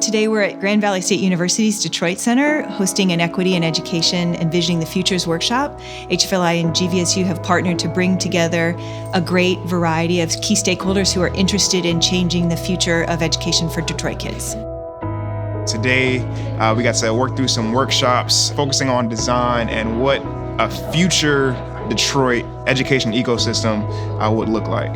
Today we're at Grand Valley State University's Detroit Center hosting an Equity in Education Envisioning the Futures workshop. HFLI and GVSU have partnered to bring together a great variety of key stakeholders who are interested in changing the future of education for Detroit kids. Today we got to work through some workshops focusing on design and what a future Detroit education ecosystem would look like.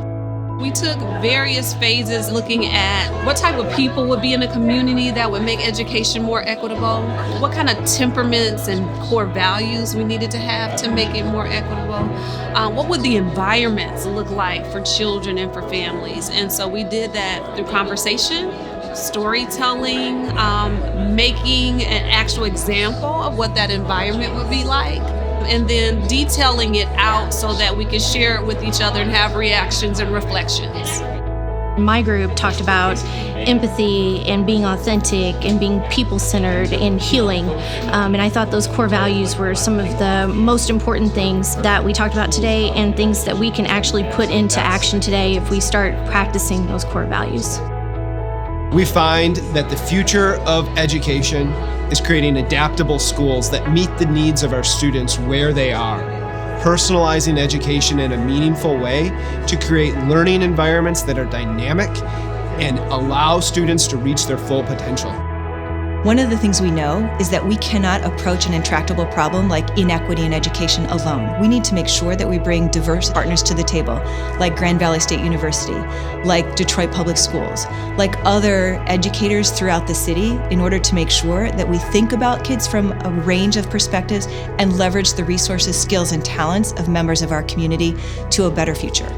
We took various phases looking at what type of people would be in a community that would make education more equitable, what kind of temperaments and core values we needed to have to make it more equitable, what would the environments look like for children and for families. And so we did that through conversation, storytelling, making an actual example of what that environment would be like, and then detailing it out so that we could share it with each other and have reactions and reflections. My group talked about empathy and being authentic and being people-centered and healing. And I thought those core values were some of the most important things that we talked about today and things that we can actually put into action today if we start practicing those core values. We find that the future of education is creating adaptable schools that meet the needs of our students where they are, personalizing education in a meaningful way to create learning environments that are dynamic and allow students to reach their full potential. One of the things we know is that we cannot approach an intractable problem like inequity in education alone. We need to make sure that we bring diverse partners to the table, like Grand Valley State University, like Detroit Public Schools, like other educators throughout the city, in order to make sure that we think about kids from a range of perspectives and leverage the resources, skills, and talents of members of our community to a better future.